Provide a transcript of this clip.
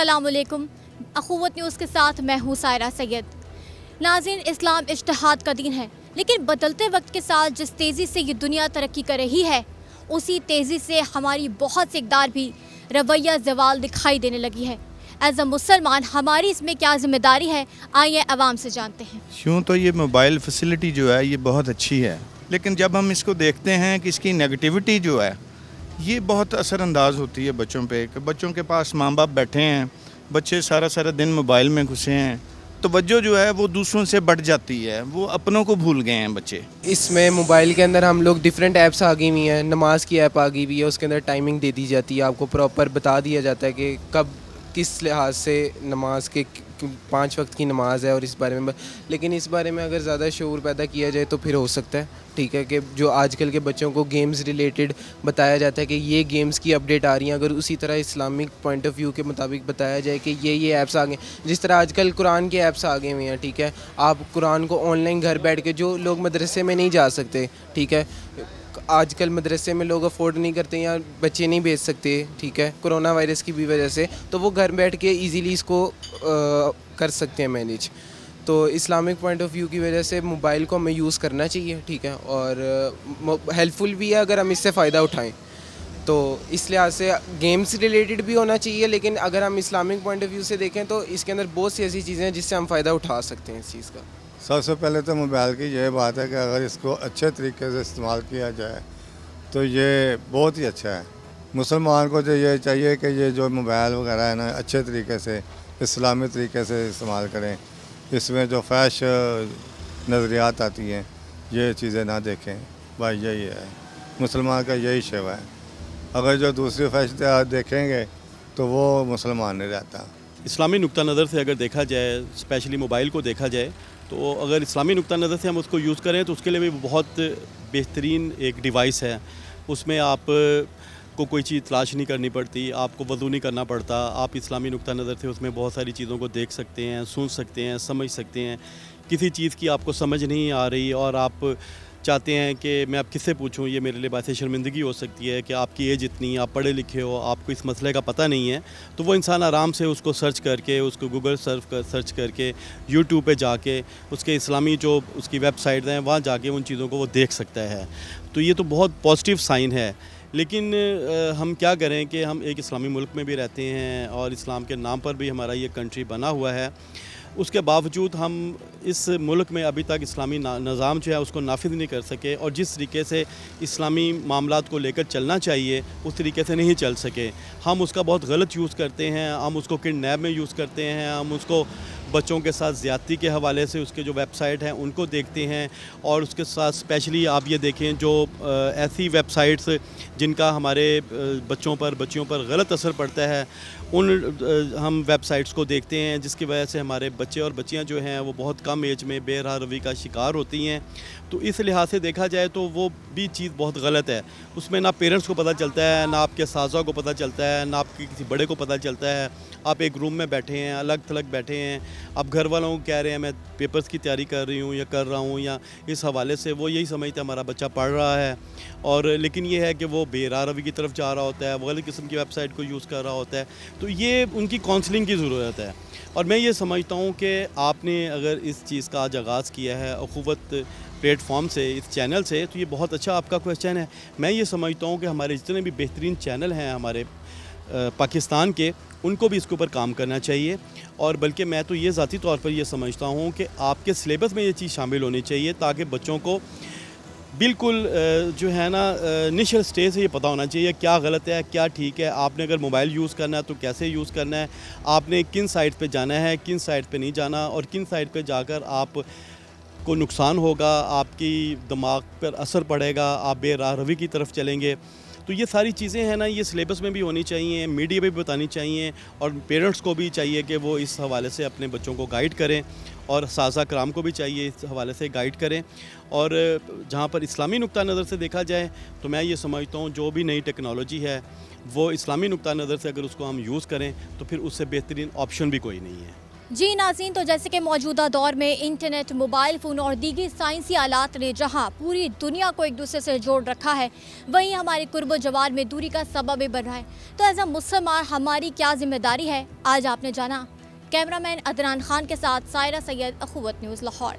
السلام علیکم، اخوت نیوز کے ساتھ میں ہوں سائرہ سید۔ ناظرین، اسلام اجتہاد کا دین ہے، لیکن بدلتے وقت کے ساتھ جس تیزی سے یہ دنیا ترقی کر رہی ہے، اسی تیزی سے ہماری بہت سی اقدار بھی رویہ زوال دکھائی دینے لگی ہے۔ ایز اے مسلمان ہماری اس میں کیا ذمہ داری ہے، آئیے عوام سے جانتے ہیں۔ یوں تو یہ موبائل فیسلٹی جو ہے یہ بہت اچھی ہے، لیکن جب ہم اس کو دیکھتے ہیں کہ اس کی نیگیٹیوٹی جو ہے یہ بہت اثر انداز ہوتی ہے بچوں پہ، کہ بچوں کے پاس ماں باپ بیٹھے ہیں، بچے سارا دن موبائل میں گھسے ہیں، توجہ جو ہے وہ دوسروں سے بڑھ جاتی ہے، وہ اپنوں کو بھول گئے ہیں بچے۔ اس میں موبائل کے اندر ہم لوگ ڈیفرنٹ ایپس آ گئی ہوئی ہیں، نماز کی ایپ آ گئی ہوئی ہے، اس کے اندر ٹائمنگ دے دی جاتی ہے، آپ کو پراپر بتا دیا جاتا ہے کہ کب کس لحاظ سے نماز کے 5 وقت کی نماز ہے، اور اس بارے میں لیکن اس بارے میں اگر زیادہ شعور پیدا کیا جائے تو پھر ہو سکتا ہے ٹھیک ہے کہ جو آج کل کے بچوں کو گیمز ریلیٹڈ بتایا جاتا ہے کہ یہ گیمز کی اپڈیٹ آ رہی ہیں، اگر اسی طرح اسلامک پوائنٹ آف ویو کے مطابق بتایا جائے کہ یہ ایپس آ گئے، جس طرح آج کل قرآن کے ایپس آ گئے ہوئے ہیں ٹھیک ہے، آپ قرآن کو آن لائن گھر بیٹھ کے، جو لوگ مدرسے میں نہیں جا سکتے ٹھیک ہے، آج کل مدرسے میں لوگ افورڈ نہیں کرتے یا بچے نہیں بھیج سکتے ٹھیک ہے کرونا وائرس کی بھی وجہ سے، تو وہ گھر بیٹھ کے ایزیلی اس کو کر سکتے ہیں مینیج۔ تو اسلامک پوائنٹ آف ویو کی وجہ سے موبائل کو ہمیں یوز کرنا چاہیے ٹھیک ہے، اور ہیلپ فل بھی ہے اگر ہم اس سے فائدہ اٹھائیں، تو اس لحاظ سے گیمز ریلیٹڈ بھی ہونا چاہیے، لیکن اگر ہم اسلامک پوائنٹ آف ویو سے دیکھیں تو اس کے اندر بہت سی ایسی چیزیں ہیں جس سے ہم فائدہ اٹھا سکتے ہیں اس چیز کا۔ سب سے پہلے تو موبائل کی یہ بات ہے کہ اگر اس کو اچھے طریقے سے استعمال کیا جائے تو یہ بہت ہی اچھا ہے۔ مسلمان کو جو یہ چاہیے کہ یہ جو موبائل وغیرہ ہے نا اچھے طریقے سے اسلامی طریقے سے استعمال کریں، اس میں جو فحش نظریات آتی ہیں یہ چیزیں نہ دیکھیں، بھائی یہی ہے مسلمان کا یہی شیوا ہے۔ اگر جو دوسری فحش دیکھیں گے تو وہ مسلمان نہیں رہتا۔ اسلامی نقطہ نظر سے اگر دیکھا جائے، اسپیشلی موبائل کو دیکھا جائے، تو اگر اسلامی نقطہ نظر سے ہم اس کو یوز کریں تو اس کے لیے بھی بہت بہترین ایک ڈیوائس ہے۔ اس میں آپ کو کوئی چیز تلاش نہیں کرنی پڑتی، آپ کو وضو نہیں کرنا پڑتا، آپ اسلامی نقطہ نظر سے اس میں بہت ساری چیزوں کو دیکھ سکتے ہیں، سن سکتے ہیں، سمجھ سکتے ہیں۔ کسی چیز کی آپ کو سمجھ نہیں آ رہی اور آپ چاہتے ہیں کہ میں آپ کس سے پوچھوں، یہ میرے لیے باعث شرمندگی ہو سکتی ہے کہ آپ کی ایج اتنی، آپ پڑھے لکھے ہو، آپ کو اس مسئلے کا پتہ نہیں ہے، تو وہ انسان آرام سے اس کو سرچ کر کے، اس کو گوگل سرچ کر کے، یوٹیوب پہ جا کے اس کے اسلامی جو اس کی ویب سائٹس ہیں وہاں جا کے ان چیزوں کو وہ دیکھ سکتا ہے۔ تو یہ تو بہت پازیٹیو سائن ہے، لیکن ہم کیا کریں کہ ہم ایک اسلامی ملک میں بھی رہتے ہیں اور اسلام کے نام پر بھی ہمارا یہ کنٹری بنا ہوا ہے، اس کے باوجود ہم اس ملک میں ابھی تک اسلامی نظام جو ہے اس کو نافذ نہیں کر سکے، اور جس طریقے سے اسلامی معاملات کو لے کر چلنا چاہیے اس طریقے سے نہیں چل سکے۔ ہم اس کا بہت غلط یوز کرتے ہیں، ہم اس کو کڈنیپ میں یوز کرتے ہیں، ہم اس کو بچوں کے ساتھ زیادتی کے حوالے سے اس کے جو ویب سائٹ ہیں ان کو دیکھتے ہیں، اور اس کے ساتھ اسپیشلی آپ یہ دیکھیں جو ایسی ویب سائٹس جن کا ہمارے بچوں پر غلط اثر پڑتا ہے، ان ہم ویب سائٹس کو دیکھتے ہیں، جس کی وجہ سے ہمارے بچے اور بچیاں جو ہیں وہ بہت کم ایج میں بے راہ روی کا شکار ہوتی ہیں۔ تو اس لحاظ سے دیکھا جائے تو وہ بھی چیز بہت غلط ہے۔ اس میں نہ پیرنٹس کو پتہ چلتا ہے، نہ آپ کے اساتذہ کو پتہ چلتا ہے، نہ آپ کے کسی بڑے کو پتہ چلتا ہے۔ آپ ایک روم میں بیٹھے ہیں، الگ تھلگ بیٹھے ہیں، آپ گھر والوں کو کہہ رہے ہیں میں پیپرز کی تیاری کر رہی ہوں یا کر رہا ہوں، یا اس حوالے سے وہ یہی سمجھتے ہیں ہمارا بچہ پڑھ رہا ہے، اور لیکن یہ ہے کہ وہ بے راہ روی کی طرف جا رہا ہوتا ہے، وہ غلط قسم کی ویب سائٹ کو یوز کر رہا ہوتا ہے۔ تو یہ ان کی کاؤنسلنگ کی ضرورت ہے، اور میں یہ سمجھتا ہوں کہ آپ نے اگر اس چیز کا آج آغاز کیا ہے اخوت پلیٹ فارم سے، اس چینل سے، تو یہ بہت اچھا آپ کا کویسچن ہے۔ میں یہ سمجھتا ہوں کہ ہمارے جتنے بھی بہترین چینل ہیں ہمارے پاکستان کے، ان کو بھی اس کے اوپر کام کرنا چاہیے، اور بلکہ میں تو یہ ذاتی طور پر یہ سمجھتا ہوں کہ آپ کے سلیبس میں یہ چیز شامل ہونی چاہیے، تاکہ بچوں کو بالکل جو ہے نا انیشل اسٹیج سے یہ پتہ ہونا چاہیے کیا غلط ہے کیا ٹھیک ہے۔ آپ نے اگر موبائل یوز کرنا ہے تو کیسے یوز کرنا ہے، آپ نے کن سائٹ پہ جانا ہے، کن سائٹ پہ نہیں جانا، اور کن سائٹ پہ جا کر آپ کو نقصان ہوگا، آپ کی دماغ پر اثر پڑے گا، آپ بے راہ روی کی طرف چلیں گے۔ تو یہ ساری چیزیں ہیں نا، یہ سلیبس میں بھی ہونی چاہیے، میڈیا پہ بھی بتانی چاہیے، اور پیرنٹس کو بھی چاہیے کہ وہ اس حوالے سے اپنے بچوں کو گائیڈ کریں، اور اساتذہ کرام کو بھی چاہیے اس حوالے سے گائیڈ کریں۔ اور جہاں پر اسلامی نقطہ نظر سے دیکھا جائے تو میں یہ سمجھتا ہوں جو بھی نئی ٹیکنالوجی ہے وہ اسلامی نقطہ نظر سے اگر اس کو ہم یوز کریں تو پھر اس سے بہترین آپشن بھی کوئی نہیں ہے۔ جی ناظرین، تو جیسے کہ موجودہ دور میں انٹرنیٹ، موبائل فون اور دیگر سائنسی آلات نے جہاں پوری دنیا کو ایک دوسرے سے جوڑ رکھا ہے، وہیں ہمارے قرب و جوار میں دوری کا سبب بھی بن رہا ہے۔ تو ایز اے مسلمان ہماری کیا ذمہ داری ہے، آج آپ نے جانا۔ کیمرہ مین عدنان خان کے ساتھ سائرہ سید، اخوت نیوز، لاہور۔